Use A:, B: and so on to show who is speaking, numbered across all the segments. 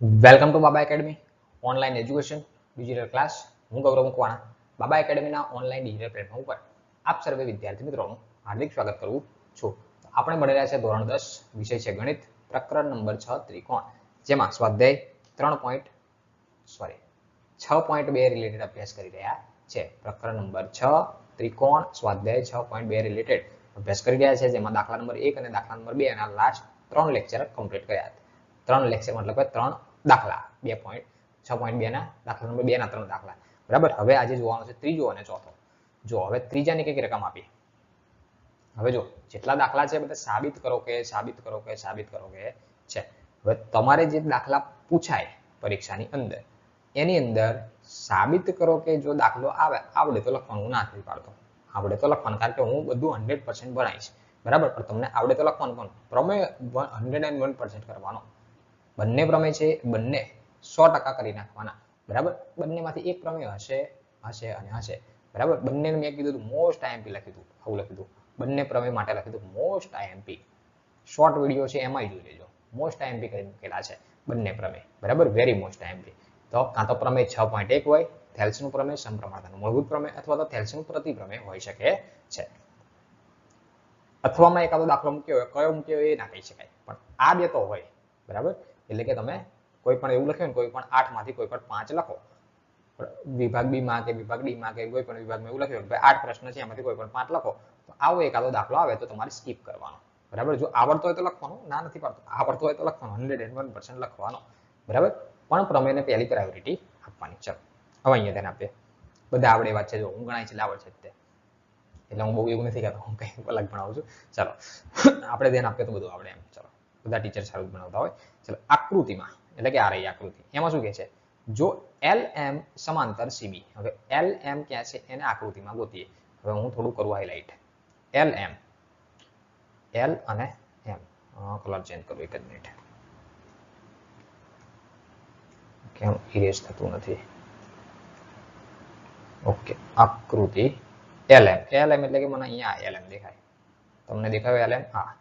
A: Welcome to Baba academy online education digital class. હું ગૌરવ મકવાણા બાબા એકેડમીના online digital platform ઉપર આપ સર્વે વિદ્યાર્થી મિત્રોનું હાર્દિક સ્વાગત કરું છું. આપણે ભણી રહ્યા છે ધોરણ 10 વિષય છે ગણિત, પ્રકરણ નંબર 6 ત્રિકોણ, જેમાં સ્વાધ્યાય 6.2 રિલેટેડ અભ્યાસ કરી રહ્યા છે. પ્રકરણ નંબર 6 ત્રિકોણ સ્વાધ્યાય 6.2 રિલેટેડ અભ્યાસ કરી રહ્યા છે, જેમાં દાખલા નંબર 1 અને દાખલા નંબર 2 ના લાસ્ટ 3 લેક્ચર કમ્પ્લીટ કર્યા હતા. 3 લેક્ચર મતલબ કે 3 દાખલા 6.2 ના દાખલા નંબર 2 ના 3 દાખલા. બરાબર. હવે આજે જોવાનો છે ત્રીજો અને ચોથો. જો હવે ત્રીજાની કઈક રકમ આપી. હવે જો જેટલા દાખલા છે બધા સાબિત કરો કે છે. હવે તમારે જે દાખલા પૂછાય પરીક્ષાની અંદર એની અંદર સાબિત કરો કે જો દાખલો આવડે તો લખવાનું, ના નથી પાડતો આવડે તો લખવાનું, કારણ કે હું બધું 100% ભણાવીશ. બરાબર. પણ તમને આવડે તો લખવાનું, પણ પ્રમેય 101% કરવાનો. બંને પ્રમેય છે, બંને 100% કરી નાખવાના. બરાબર. બંનેમાંથી એક પ્રમેય હશે. બરાબર. બંને મેં કીધું મોસ્ટ આઈએમપી લખી દીધું, આવું લખી દીધું. બંને પ્રમેય માટે લખી દીધું મોસ્ટ આઈએમપી. શોર્ટ વિડીયો છે એમાં જોઈ લેજો, મોસ્ટ આઈએમપી કરી મૂકેલા છે બંને પ્રમેય. બરાબર. Very most IMP. તો કાં તો પ્રમેય 6.1 હોય, થેલ્સનું પ્રમેય, સમપ્રમાણતાનું મૂળભૂત પ્રમેય, અથવા તો થેલ્સનું પ્રતિપ્રમેય હોઈ શકે છે. અથવામાં એકાદો દાખલો મૂક્યો હોય, કયો મૂક્યો એ ના કહી શકાય, પણ આ બે તો હોય. બરાબર. એટલે કે તમે કોઈ પણ એવું લખ્યું ને, કોઈ પણ 8 માંથી કોઈ પણ 5 લખો, વિભાગ બી માં કે વિભાગ ડી માં કે કોઈ પણ વિભાગમાં એવું લખ્યું કે 8 પ્રશ્ન છે એમાંથી કોઈ પણ 5 લખો, તો આવો એકાદો દાખલો આવે તો તમારે સ્કીપ કરવાનો. બરાબર. જો આવડતો હોય તો લખવાનું, ના નથી પાડતો, આવડતો હોય તો લખવાનું, 101% લખવાનો. બરાબર. પણ પ્રમેયને પહેલી પ્રાયોરિટી આપવાની. ચલો હવે અહીંયા ધ્યાન આપીએ. બધા આવડે વાત છે. જો હું ગણાય છે આવડે છે એટલે હું બહુ એવું નથી કહેતો, હું કંઈક અલગ ભણાવું છું. ચલો આપણે ધ્યાન આપીએ તો બધું આવડે એમ. ચલો બધા ટીચર સારું ભણાવતા હોય. ચલો આકૃતિમાં, એટલે કે આ રહી આકૃતિ, એમાં શું કહે છે, જો LM સમાંતર CB. હવે LM ક્યાં છે એને આકૃતિમાં ગોતીએ. હવે હું થોડું કરું હાઇલાઇટ. LM, L અને M, કલર ચેન્જ કરું એક જ મિનિટ, કેમ ઇરેઝ થતું નથી. ઓકે. આકૃતિ LM એટલે કે મને અહીંયા LM દેખાય, તમને દેખાય LM? હા.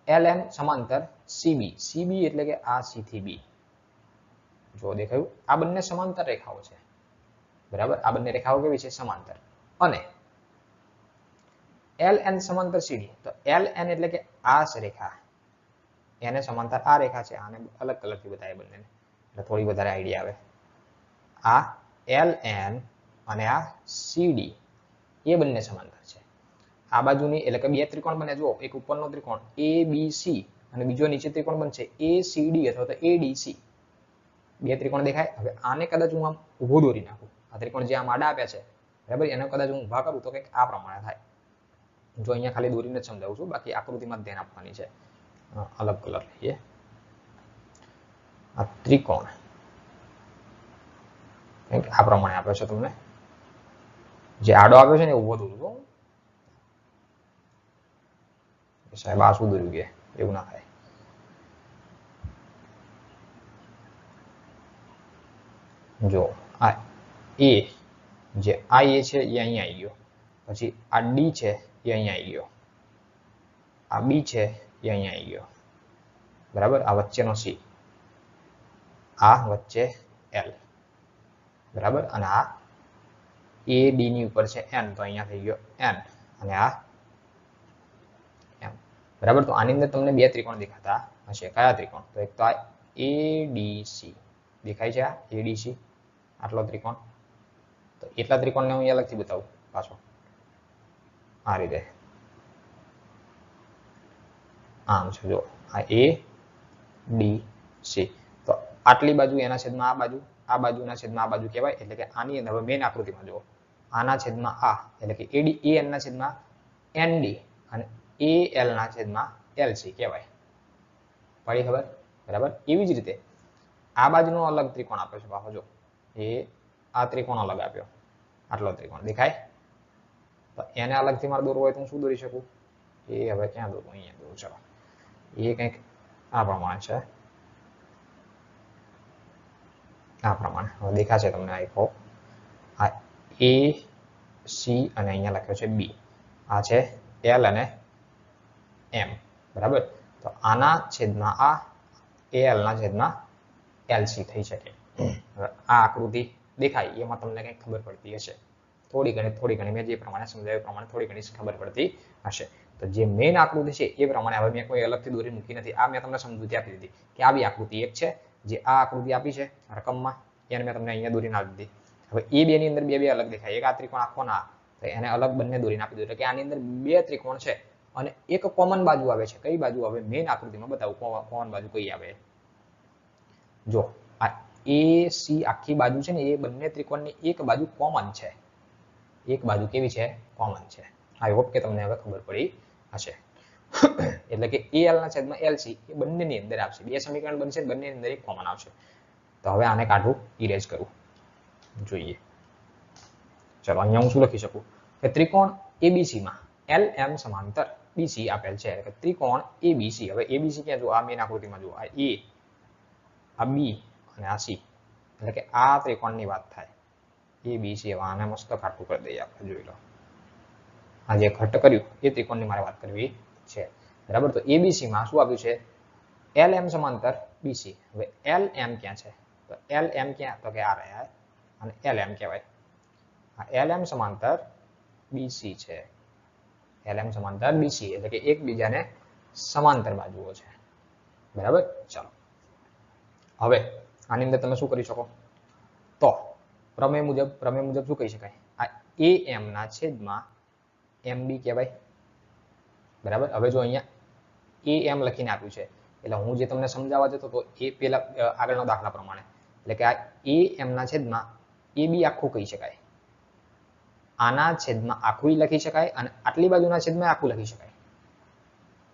A: LM સમાંતર CB એટલે કે આ C થી B. જો દેખાયું? આ બંને સમાંતર રેખાઓ છે. બરાબર. આ બંને રેખાઓ કેવી છે? સમાંતર. અને LN સમાંતર CD. તો LN એટલે કે આ રેખા, એને સમાંતર આ રેખા છે. આને અલગ કલરથી બતાવે બંનેને, એટલે થોડી વધારે આઈડિયા આવે. આ LN અને આ CD એ બંને સમાંતર છે. આ બાજુની એટલે કે બે ત્રિકોણ બને. જુઓ, એક ઉપરનો ત્રિકોણ ABC અને બીજો નીચે ત્રિકોણ બનશે ACD અથવા તો ADC. બે ત્રિકોણ દેખાય. હવે આને કદાચ હું આમ ઊભો દોરી નાખું, આ ત્રિકોણ જે આમ આડા આપ્યા છે, બરાબર, એને કદાચ હું ઊભા કરું તો કંઈક આ પ્રમાણે થાય. જો અહીંયા ખાલી દોરીને જ સમજાવું છું, બાકી આકૃતિમાં ધ્યાન આપવાની છે. અલગ કલર લઈએ. આ ત્રિકોણ કંઈક આ પ્રમાણે આપ્યો છે તમને. જે આડો આપ્યો છે ને ઊભો દોરું છું. સાહેબ આ શું દોર્યું કે એવું ના થાય. જો આ A, જે આ A છે એ અહીંયા આવી ગયો, પછી આ D છે એ અહીંયા આવી ગયો, આ B છે એ અહીંયા આવી ગયો. બરાબર. આ વચ્ચેનો C, આ વચ્ચે L. બરાબર. અને આ AD ની ઉપર છે N, તો અહીંયા થઈ ગયો N, અને આ M. બરાબર. તો આની અંદર તમને બે ત્રિકોણ દેખાતા હશે. કયા ત્રિકોણ? તો એક તો આ ADC દેખાય છે, આ ADC, આટલો ત્રિકોણ. તો એટલા ત્રિકોણને હું અહીંયા અલગથી બતાવું પાછો, આ રીતે આમ છે. જો આ ADC. તો આટલી બાજુ એના છેદમાં આ બાજુ, આ બાજુના છેદમાં આ બાજુ કહેવાય. એટલે કે આની અંદર મેઇન આકૃતિમાં જુઓ, આના છેદમાં આ એટલે કે AD, AN ના છેદમાં ND અને AL ના છેદમાં LC કહેવાય. પડી ખબર? બરાબર. એવી જ રીતે આ બાજુનો અલગ ત્રિકોણ આપ્યો છે પાછો. જો આ ત્રિકોણ અલગ આપ્યો, આટલો ત્રિકોણ દેખાય. તો એને અલગથી મારે દોરવું હોય તો હું શું દોરી શકું? એ હવે ક્યાં દોરું? અહીંયા દોરું. ચલો એ કંઈક આ પ્રમાણે છે, આ પ્રમાણે. હવે દેખાશે તમને આખો. આ AC અને અહીંયા લખ્યો છે B. આ છે L અને M. બરાબર. તો આના છેદમાં આ AL ના છેદમાં એલસી થઈ શકે. આ આકૃતિ દેખાય એમાં તમને કંઈક ખબર પડતી હશે, થોડી ઘણી મેં જે પ્રમાણે સમજાવ્યું એ પ્રમાણે થોડી ઘણી ખબર પડતી હશે. તો જે મેઇન આકૃતિ છે એ પ્રમાણે હવે મેં કોઈ અલગથી દોરી મૂકી નથી. આ મેં તમને સમજૂતી આપી દીધી કે આવી આકૃતિ એક છે, જે આ આકૃતિ આપી છે રકમમાં એને મેં તમને અહીંયા દોરીને આપી દીધી. હવે એ બે ની અંદર બે અલગ દેખાય, એક આ ત્રિકોણ આખો ના, તો એને અલગ બંને દોરીને આપી દીધું. એટલે કે આની અંદર બે ત્રિકોણ છે અને એક કોમન બાજુ આવે છે. કઈ બાજુ આવે? મેઇન આકૃતિમાં બતાવું કોમન બાજુ કઈ આવે. જો આ AC આખી બાજુ છે ને એ બંને ત્રિકોણની એક બાજુ કોમન છે. એક બાજુ કેવી છે? કોમન છે. આઈ હોપ કે તમને હવે ખબર પડી હશે. એટલે કે AL ના છેદમાં LC એ બંનેની અંદર આવશે. બે સમીકરણ બનશે, બંનેની અંદર એક કોમન આવશે. તો હવે આને કાઢવું, ઇરેઝ કરવું જોઈએ. ચલો અહીંયા હું શું લખી શકું કે ત્રિકોણ ABC માં LM સમાંતર BC આપેલ છે. એટલે ત્રિકોણ ABC. હવે ABC ક્યાં? જો આ મેઇન આકૃતિમાં જો આ A, આ B અને આ C. એટલે કે આ ત્રિકોણની વાત થાય. ABC. હવે આને મસ્ત કાટું કરી દઈએ આપણે, જોઈ લો. આ જે ઘટ કર્યું એ ત્રિકોણની મારે વાત કરવી છે, બરાબર. તો ABC માં શું આપ્યું છે? LM સમાંતર BC. હવે LM ક્યાં છે? તો LM ક્યાં? તો કે આ રહ્યા, અને LM કહેવાય. આ LM સમાંતર BC છે. LM સમાંતર BC એટલે કે એકબીજાને સમાંતર બાજુઓ છે, બરાબર. ચાલો હવે આની અંદર તમે શું કરી શકો? તો પ્રમેય મુજબ શું કહી શકાય? આ AM ના છેદમાં MB કહેવાય, બરાબર. હવે જો અહીંયા AM લખીને આપ્યું છે, એટલે હું જે તમને સમજાવવા જતો તો એ પેલા આગળનો દાખલા પ્રમાણે, એટલે કે આ AM ના છેદમાં AB આખું કહી શકાય, આના છેદમાં આખું લખી શકાય, અને આટલી બાજુના છેદમાં આખું લખી શકાય,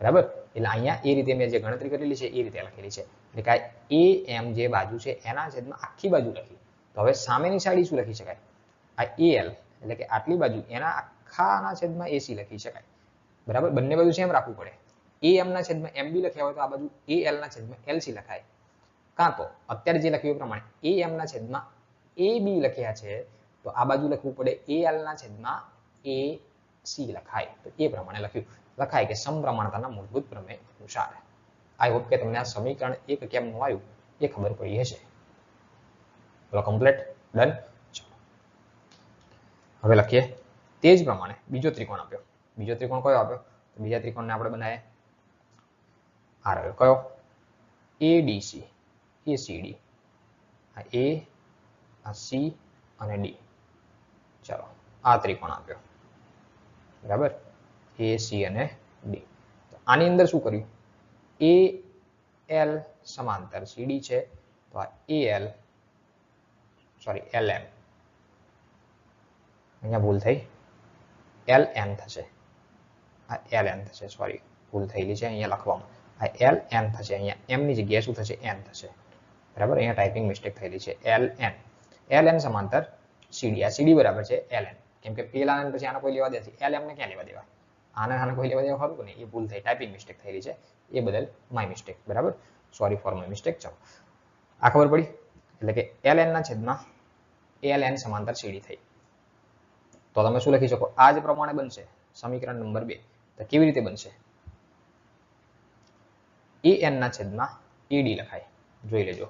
A: બરાબર. એટલે અહીંયા એ રીતે મેં જે ગણતરી કરેલી છે એ રીતે લખેલી છે. એટલે કે AM જે બાજુ છે એના છેદમાં આખી બાજુ લખી. તો હવે સામેની સાઈડ શું લખી શકાય? આ AL એટલે કે આટલી બાજુ એના આખાના છેદમાં AC લખી શકાય, બરાબર. બંને બાજુ સેમ રાખવું પડે. AM ના છેદમાં MB લખ્યા હોય તો આ બાજુ AL ના છેદમાં LC લખાય, કાં તો અત્યારે જે લખ્યું એ પ્રમાણે AM ના છેદમાં AB લખ્યા છે તો આ બાજુ લખવું પડે AL ના છેદમાં AC લખાય. તો એ પ્રમાણે લખાય કે સમપ્રમાણતાના મૂળભૂત પ્રમેય અનુસાર. આઈ હોપ કે તમને આ સમીકરણ એક કેમનું આવ્યું એ ખબર પડી હશે. બોલો, કમ્પ્લીટ, ડન. હવે લખીએ તે જ પ્રમાણે બીજો ત્રિકોણ આપ્યો. બીજો ત્રિકોણ કયો આપ્યો? તો બીજા ત્રિકોણને આપણે બનાવીએ. આ રહ્યો કયો? ADC, ACD. આ A, આ C અને D. ચાલો આ ત્રિકોણ આપ્યો, બરાબર. AC અને D. તો આની અંદર શું કર્યું? AL સમાંતર CD છે, તો આ LM, અહીંયા ભૂલ થઈ, LN થશે. આ LN થશે, સોરી ભૂલ થયેલી છે અહીંયા લખવામાં. આ LN થશે, અહીંયા M ની જગ્યાએ શું થશે? N થશે, બરાબર. અહીંયા ટાઈપિંગ મિસ્ટેક થયેલી છે. LN સમાંતર CD. આ CD બરાબર છે LN, કેમ કે પેલા પછી આને કોઈ લેવા દે છે, LM ને ક્યાં લેવા દેવા? આને કોઈ લેવા દેવા ખરું નહીં. એ ભૂલ થઈ, ટાઈપિંગ મિસ્ટેક થયેલી છે, એ બદલ માય મિસ્ટેક, બરાબર. Sorry for my mistake. ચાલો આ ખબર પડી. એટલે કે LN ના છેદમાં LN સમાંતર CD થઈ. તો તમે શું લખી શકો? આ જ પ્રમાણે બનશે સમીકરણ નંબર 2. તો કેવી રીતે બનશે? AN ના છેદમાં AD લખાય, જોઈ લેજો.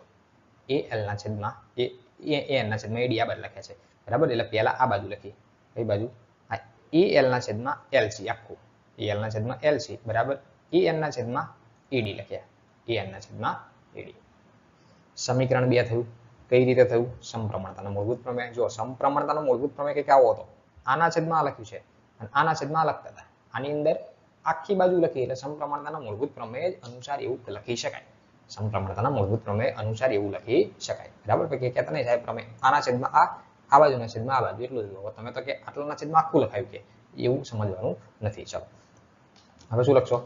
A: AN ના છેદમાં AD આ બાજુ લખ્યા છે, બરાબર. એટલે પહેલા આ બાજુ લખી, કઈ બાજુ? AL ના છેદમાં LC આખું, AL ના છેદમાં LC, બરાબર. AN ના છેદમાં AD લખ્યા, AN ના છેદમાં AD. સમીકરણ 2 થયું. કઈ રીતે થયું? સમપ્રમાણતાનો મૂળભૂત પ્રમેય. જો સમપ્રમાણતાનો મૂળભૂત પ્રમેય કંઈક આવો હતો. આના છેદમાં લખ્યું છે અને આના છેદમાં લખતા હતા. આની અંદર આખી બાજુ લખી એટલે સમપ્રમાણતાના મૂળભૂત પ્રમેય અનુસાર એવું લખી શકાય. સમપ્રમાણતાના મૂળભૂત પ્રમેય અનુસાર એવું લખી શકાય, બરાબર. કે કહેતા નહીં સાહેબ પ્રમેય આના છેદમાં આ બાજુના છેદમાં આ બાજુ એટલું જ લો. તમે તો કે આટલાના છેદમાં આખું લખાયું, કે એવું સમજવાનું નથી. ચાલો હવે શું લખશો?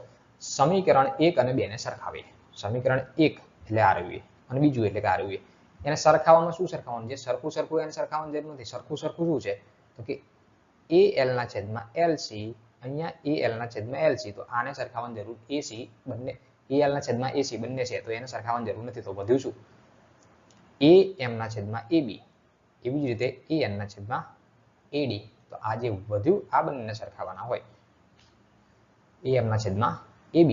A: સમીકરણ 1 અને 2 ને સરખાવીએ. સમીકરણ 1 એટલે આ રહ્યું અને બીજું એટલે કે આ રહ્યું. એને સરખાવવામાં શું સરખાવવાનું? જે સરખું એને સરખાવવાની જરૂર નથી. સરખું શું છે? તો કે AL ના છેદમાં LC, અહીંયા AL ના છેદમાં LC. તો આને સરખાવવાની જરૂર AC બંને, AL ના છેદમાં AC બંને છે, તો એને સરખાવવાની જરૂર નથી. તો વધ્યું શું? AM ના છેદમાં AB. એવી જ રીતે AN ના છેદમાં AD. તો આ જે વધ્યું આ બંનેને સરખાવવાના હોય. AM ના છેદમાં AB,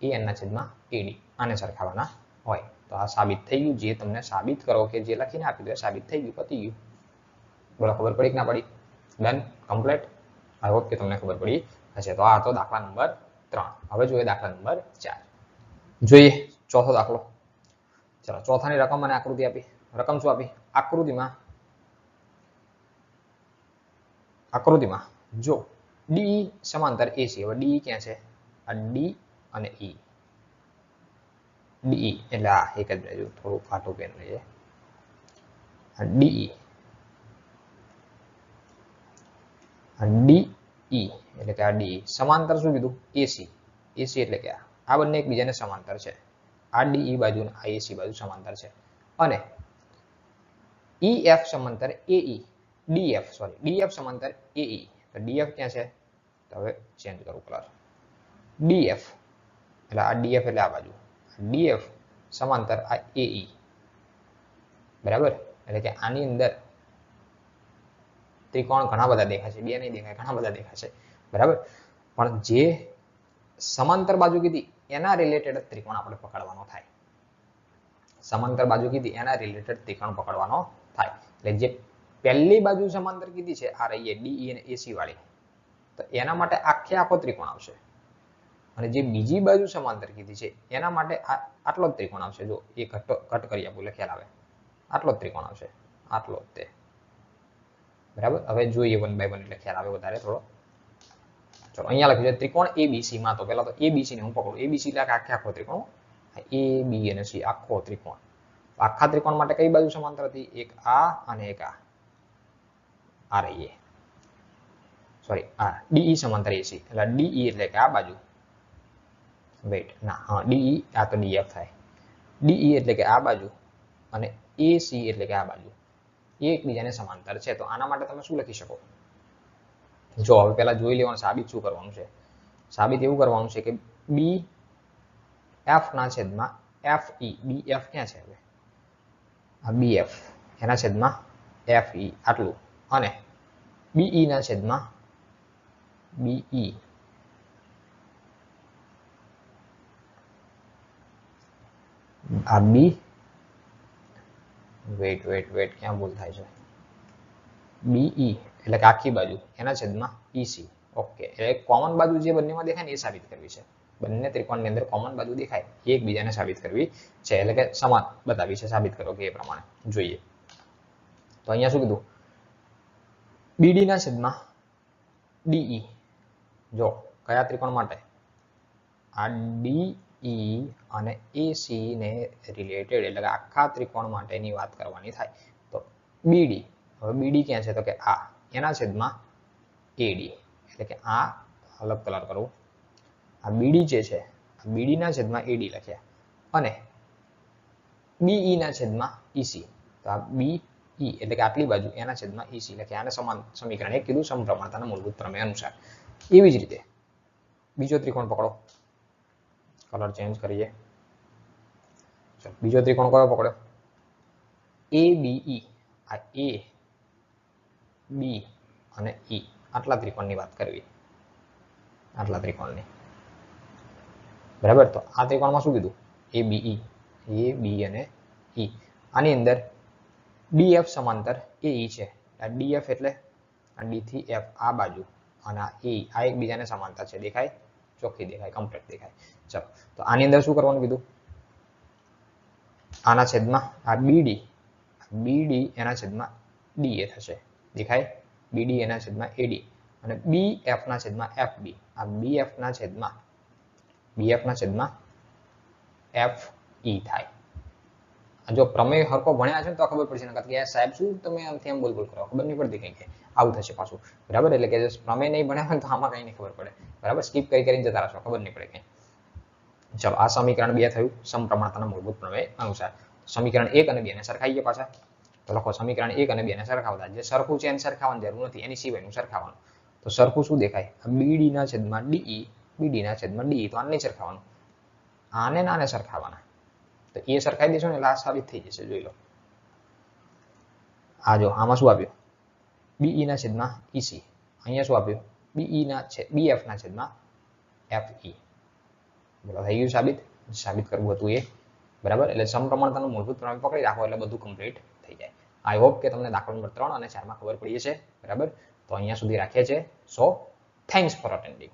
A: AN ના છેદમાં AD આને સરખાવવાના હોય. તો તો આ સાબિત થઈ ગયું, જે તમને સાબિત કરો કે જે લખીને આપી દો સાબિત થઈ ગયું, પતી ગયું. બોલો ખબર પડી કે ના પડી? Done, complete. આઈ હોપ કે તમને ખબર પડી હશે. તો આ હતો દાખલા નંબર 3. હવે જોઈએ દાખલા નંબર 4. જોઈએ ચોથો દાખલો. ચલો, ચોથાની રકમ અને આકૃતિ આપી. રકમ શું આપી? આકૃતિમાં જો ડી સમાંતર એસી. હવે ડી ક્યાં છે? આ ડી અને ઈ. ડીઈ એટલે આ એક જ બાજુ થોડું કાટું પેન લઈએ. ડીઈ ડીઈ એટલે કે આ ડી સમાંતર શું કીધું? એસી. એસી એટલે કે આ બંને એકબીજાને સમાંતર છે. આ ડીઈ બાજુ અને આ એસી બાજુ સમાંતર છે. અને ઈએફ સમાંતર એઈ. ડીએફ સમાંતર એઈ. તો ડીએફ ક્યાં છે? તો હવે ચેન્જ કરું કલર. ડીએફ એટલે આ ડીએફ એટલે આ બાજુ. ડીએફ સમાંતર આ એઈ. બરાબર? એટલે કે આની અંદર ત્રિકોણ ઘણા બધા દેખાશે, બે નહીં દેખાય, ઘણા બધા દેખાશે. બરાબર? પણ જે સમાંતર બાજુ કીધી એના રિલેટેડ ત્રિકોણ આપણે પકડવાનો થાય. સમાંતર બાજુ કીધી એના રિલેટેડ ત્રિકોણ પકડવાનો થાય. એટલે જે પહેલી બાજુ સમાંતર કીધી છે આ રહી ડીઈ અને એસી વાળી, તો એના માટે આખો ત્રિકોણ આવશે. અને જે બીજી બાજુ સમાંતર કીધી છે એના માટે આટલો જ ત્રિકોણ આવશે. જો એ કટ કરી આપું એટલે ખ્યાલ આવે. આટલો જ ત્રિકોણ આવશે, આટલો જ તે. બરાબર? હવે જોઈએ 1 બાય 1 એટલે ખ્યાલ આવે વધારે થોડો. ચલો, અહીંયા લખ્યું છે ત્રિકોણ એબીસી માં. તો પહેલા તો એબીસી ને હું પકડું. એબીસી એટલે આખો ત્રિકોણ. એ બી અને સી આખો ત્રિકોણ. આખા ત્રિકોણ માટે કઈ બાજુ સમાંતર હતી? એક આ અને એક આ રહી. સોરી, આ ડીઈ સમાંતર એસી. એટલે ડીઈ એટલે કે આ બાજુ. વેઇટ, ના, હા, ડીઈ આ તો ડીએફ થાય. ડીઈ એટલે કે આ બાજુ અને એસી એટલે કે આ બાજુ. એ એકબીજાને સમાંતર છે. તો આના માટે તમે શું લખી શકો? જો હવે પહેલા જોઈ લેવાનું સાબિત શું કરવાનું છે. સાબિત એવું કરવાનું છે કે બી એફ ના છેદમાં એફ ઈ. બી એફ ક્યાં છે? હવે આ બી એફ એના છેદમાં એફ ઈ આટલું. અને બીઈ ના છેદમાં બીઈ. આ બી વેઇટ ક્યાં ભૂલ થાય છે? બીઈ એટલે કે આખી બાજુ એના છેદમાં ઈસી. ઓકે, એટલે કોમન બાજુ જે બંનેમાં દેખાય ને એ સાબિત કરવી છે. બંને ત્રિકોણની અંદર કોમન બાજુ દેખાય એ એકબીજાને સાબિત કરવી છે. એટલે કે સમાન બતાવી છે. સાબિત કરો કે એ પ્રમાણે જોઈએ. તો અહીંયા શું કીધું? બીડી ના છેદમાં ડીઈ. જો કયા ત્રિકોણ માટે? આ ડીઈ અને એસી ને રિલેટેડ એટલે કે આખા ત્રિકોણ માટેની વાત કરવાની થાય. તો બીડી. હવે બીડી ક્યાં છે? તો કે આ એના છેદમાં એડી. એટલે કે આ અલગ કલર કરું. આ બીડી જે છે આ બીડી ના છેદમાં એડી લખ્યા. અને બીઈ ના છેદમાં ઈસી. તો આ બીઈ એટલે કે આટલી બાજુ એના છેદમાં ઈસી લખ્યા. આને સમાન સમીકરણ એક કીધું સમપ્રમાણતાના મૂળભૂત પ્રમેય અનુસાર. એવી જ રીતે બીજો ત્રિકોણ પકડો. કલર ચેન્જ કરીએ. ચલો, બીજો ત્રિકોણ કયો પકડ્યો? એ બીઈ. આ એ બી અને ઈ આટલા ત્રિકોણની વાત કરવી. આટલા ત્રિકોણની. બરાબર? તો આ ત્રિકોણમાં શું કીધું? એ બી અને ઈ. આની અંદર ડીએફ સમાંતર એઈ છે. આ ડીએફ એટલે આ ડી થી એફ આ બાજુ અને આ એ આ એકબીજાને સમાંતર છે. દેખાય? ચોખ્ખી દેખાય, કમ્પ્લીટ દેખાય. ચલો, તો આની અંદર શું કરવાનું કીધું? આના છેદમાં આ બીડી એના છેદમાં ડીએ થશે. દેખાય? બીડી એના છેદમાં એડી. અને બીએફ ના છેદમાં એફબી. આ બીએફ ના છેદમાં એફ ઈ થાય. જો પ્રમેય હરકો ભણ્યા છે ને તો ખબર પડશે. નકર કે સાહેબ શું તમે આમથી આમ બોલ કરો, ખબર નહીં પડતી કઈ આવું થશે પાછું. બરાબર? એટલે કે પ્રમેય નહીં ભણ્યા હોય તો આમાં કઈ નહીં ખબર પડે. બરાબર? સ્કીપ કરીને જતા રહેશો, ખબર નહીં પડે કઈ. ચલો, આ સમીકરણ 2 થયું સમપ્રમાણતાના મૂળભૂત પ્રમેય અનુસાર. સમીકરણ 1 અને 2 ને સરખાઈએ પાછા. તો લખો સમીકરણ 1 અને 2 ને સરખાવતા. જે સરખું છે એને સરખાવવાની જરૂર નથી, એની સિવાયનું સરખાવવાનું. તો સરખું શું દેખાય? બીડી ના છેદમાં ડીઈ, બીડી ના છેદમાં ડીઈ. તો આને નહીં સરખાવવાનું, આને નાને સરખાવવાના. તો એ સરખાઈ દેશો ને એટલે આ સાબિત થઈ જશે. જોઈ લો. આ જો આમાં શું આપ્યું? બીઈ ના છેદમાં ઈસી. અહીંયા શું આપ્યું? બીએફ ના છેદમાં એફઈ. બોલો થઈ ગયું સાબિત? સાબિત કરવું હતું એ બરાબર, એટલે સમપ્રમાણતાનું મૂળભૂત પ્રમેય પકડી રાખો એટલે બધું કમ્પ્લીટ થઈ જાય. આઈ હોપ કે તમને દાખલા નંબર 3 અને 4 માં ખબર પડી છે. બરાબર, તો અહીંયા સુધી રાખીએ છીએ. સો થેન્ક્સ ફોર અટેન્ડિંગ.